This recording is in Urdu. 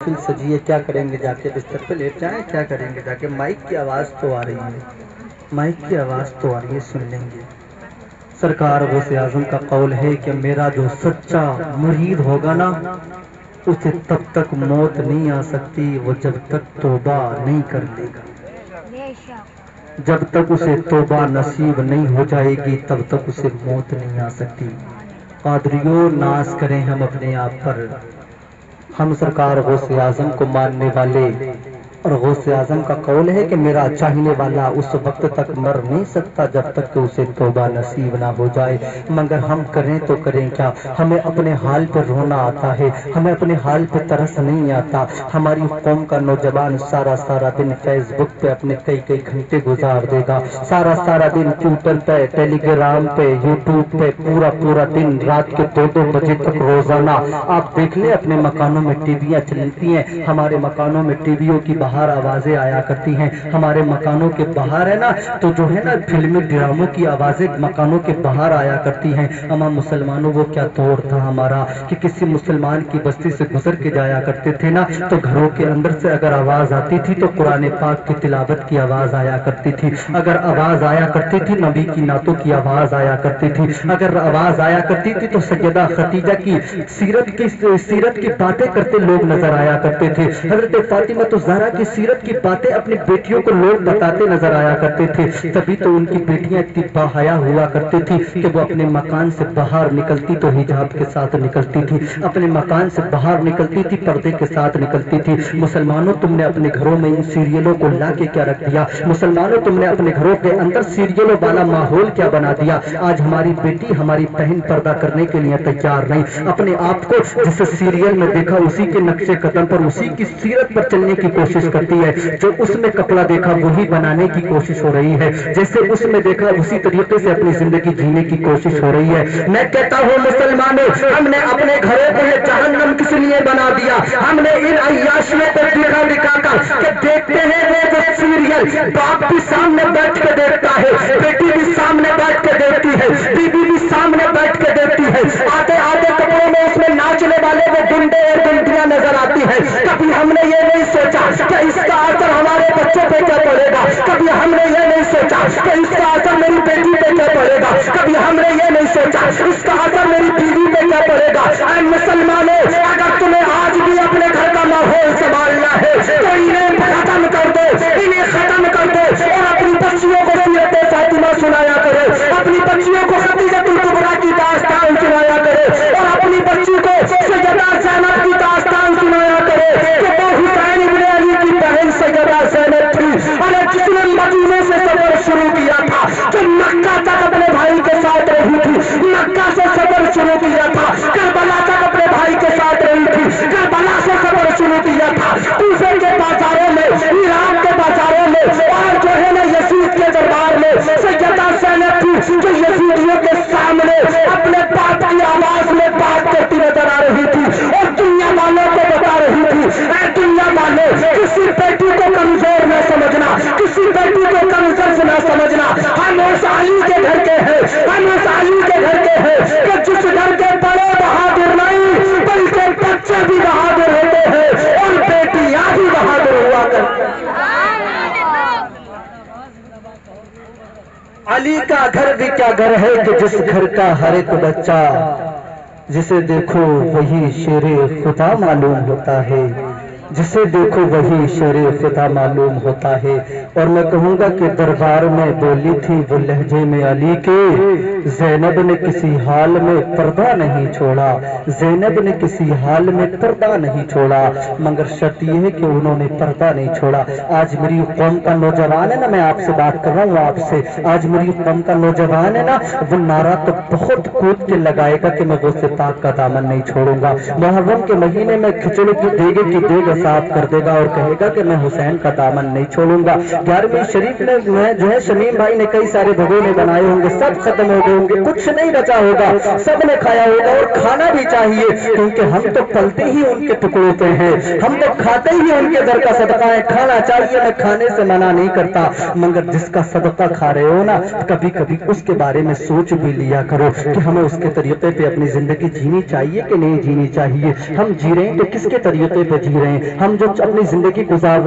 محفل سجی ہے، کیا کریں گے جا کے بستر پہ لیٹ جائیں، کیا کریں گے جا کے، مائک کی آواز تو آ رہی ہے، مائک کی آواز تو آ رہی ہے، سن لیں گے۔ سرکار غوث اعظم کا قول ہے کہ میرا جو سچا مرید ہوگا نا، اسے تب تک موت نہیں آ سکتی وہ جب تک توبہ نہیں کر لے گا، جب تک اسے توبہ نصیب نہیں ہو جائے گی تب تک اسے موت نہیں آ سکتی۔ قادریوں، ناز کریں ہم اپنے آپ پر، ہم سرکار غوث اعظم کو ماننے والے، اور غوث اعظم کا قول ہے کہ میرا چاہنے والا اس وقت تک مر نہیں سکتا جب تک کہ اسے توبہ نصیب نہ ہو جائے، مگر ہم کریں تو کریں کیا؟ ہمیں اپنے حال پہ رونا آتا ہے، ہمیں اپنے حال پہ ترس نہیں آتا۔ ہماری قوم کا نوجوان سارا دن فیس بک پہ اپنے کئی گھنٹے گزار دے گا، سارا دن ٹویٹر پہ، ٹیلی گرام پہ، یوٹیوب پہ پورا دن رات کے 2 بجے تک روزانہ آپ دیکھ لیں اپنے مکانوں میں ٹی ویاں چلتی ہیں، ہمارے مکانوں میں ٹی ویوں کی باہر آوازیں آیا کرتی ہیں، ہمارے مکانوں کے باہر ہے نا تو جو ہے نا فلمی ڈراموں کی آوازیں مکانوں کے باہر آیا کرتی ہیں۔ ہم مسلمانوں وہ کیا دور تھا ہمارا کہ کسی مسلمان کی بستی سے گزر کے جایا کرتے تھے نا تو گھروں کے اندر سے اگر آواز آتی تھی تو قرآن پاک کی تلاوت کی آواز آیا کرتی تھی، اگر آواز آیا کرتی تھی نبی کی نعتوں کی آواز آیا کرتی تھی، اگر آواز آیا کرتی تھی تو سیدہ خدیجہ کی سیرت کی باتیں کرتے لوگ نظر آیا کرتے تھے، حضرت فاطمہ تو زہرا کی سیرت کی باتیں اپنی بیٹیوں کو لوگ بتاتے نظر آیا کرتے تھے، تبھی تو ان کی بیٹیاں اتنی باحیا ہوا کرتی تھی کہ وہ اپنے مکان سے باہر نکلتی تو حجاب کے ساتھ نکلتی تھی، اپنے مکان سے باہر نکلتی تھی پردے کے ساتھ نکلتی تھی۔ مسلمانوں تم نے اپنے گھروں میں ان سیریلوں کو لا کے کیا رکھ دیا؟ مسلمانوں تم نے اپنے گھروں کے اندر سیریلوں والا ماحول کیا بنا دیا؟ آج ہماری بیٹی ہماری بہن پردہ کرنے کے لیے تیار نہیں، اپنے آپ کو جسے سیریل میں دیکھا اسی کے نقشے قدم پر اسی کی سیرت پر چلنے کی کوشش کرتی ہے، جو اس میں کپڑا دیکھا وہی بنانے کی کوشش ہو رہی ہے، جیسے اس میں دیکھا اسی طریقے سے اپنی زندگی جینے کی کوشش ہو رہی ہے۔ میں کہتا ہوں مسلمانوں، ہم نے اپنے گھروں کو یہ جہنم کس لیے بنا دیا؟ ہم نے ان عیاشیوں کو دکھا کر کہ دیکھتے ہیں وہ جو سیریل باپ بھی سامنے بیٹھ کے دیکھتا ہے، بیٹی بھی سامنے بیٹھ کے دیکھتی ہے، بیوی بھی سامنے بیٹھ کے دیکھتی ہے، آدھے کپڑوں میں اس میں ناچنے والے وہ گنڈے اور گنڈیاں نظر آتی ہیں۔ کبھی ہم نے یہ نہیں سوچا کہ اس کا اثر ہمارے بچوں پہ کیا پڑے گا، کبھی ہم نے یہ نہیں سوچا کہ اس کا اثر میری بیٹی پہ کیا پڑے گا، کبھی ہم نے یہ نہیں سوچا اس کا اثر میری بیوی پہ کیا پڑے گا۔ اے مسلمانوں، اگر تمہیں آج بھی اپنے گھر کا ماحول سنبھالنا ہے تو انہیں ختم کر دو، انہیں ختم کر دو اور اپنی بچیوں کو سیرت فاطمہ سنایا کرو، اپنی بچیوں کو خدیجہ الکبریٰ کی داستان سنایا کرو اور اپنی بچی کو سیدہ زینب کی داستان سنایا کرو کہ وہ حسین ابن علی کی بہن سیدہ زینب تھی اور جس نے مدینے سے سفر شروع کیا تھا، جو مکہ تک اپنے بھائی کے ساتھ رہی تھی، مکہ سے سفر شروع کیا تھا، کربلا تک اپنے بھائی کے ساتھ رہی تھی، کربلا سے سفر شروع کیا تھا، کوفے کے بازاروں میں، عراق کے بازاروں میں اور جو ہے نا یزید کے دربار میں سیدہ زینب تھی جو یزیدیوں کے سامنے اپنے باپ کی آواز میں بات کرتی نظر آ رہی تھی اور دنیا والوں کو بتا رہی تھی، اے دنیا والوں، کسی بیٹی کو کمزور نہ سمجھنا، کسی بیٹی کو کمزور نہ سمجھنا، ہم اس علی کے گھر کے ہیں، ہم اس علی کے گھر کے ہیں کہ جس گھر کے بڑے بہادر نہیں بلکہ بچے بھی بہادر ہوتے ہیں اور بیٹیاں بھی بہادر ہوا کرتی ہیں۔ علی کا گھر بھی کیا گھر ہے کہ جس گھر کا ہر ایک بچہ جسے دیکھو وہی شیر خدا معلوم ہوتا ہے، جسے دیکھو وہی شیر خدا معلوم ہوتا ہے۔ اور میں کہوں گا کہ دربار میں بولی تھی وہ لہجے میں علی کے، زینب نے کسی حال میں پردہ نہیں چھوڑا، زینب نے کسی حال میں پردہ نہیں چھوڑا، مگر شرط یہ ہے کہ انہوں نے پردہ نہیں چھوڑا۔ آج میری قوم کا نوجوان ہے نا، میں آپ سے بات کر رہا ہوں آپ سے، آج میری قوم کا نوجوان ہے نا، وہ نعرہ تو بہت کود کے لگائے گا کہ میں غوث پاک کا دامن نہیں چھوڑوں گا، محرم کے مہینے میں کھچڑی کی دیگے کی دیگ صاف کر دے گا اور کہے گا کہ میں حسین کا دامن نہیں چھوڑوں گا۔ 11ویں شریف میں جو ہے شمیم بھائی نے کئی سارے بھگونے بنائے ہوں گے، سب ختم ہو گئے ہوں گے، کچھ نہیں بچا ہوگا، سب نے کھایا ہوگا اور کھانا بھی چاہیے کیونکہ ہم تو پلتے ہی ان کے ٹکڑوں پہ ہیں، ہم تو کھاتے ہی ان کے در کا صدقہ ہے، کھانا چاہیے، میں کھانے سے منع نہیں کرتا، مگر جس کا صدقہ کھا رہے ہو نا کبھی کبھی اس کے بارے میں سوچ بھی لیا کرو کہ ہمیں اس کے طریقے پہ اپنی زندگی جینی چاہیے کہ نہیں جینی چاہیے، ہم جی رہے ہیں تو کس کے طریقے پہ جی رہے ہیں۔ ہم جو اپنی زندگی گزار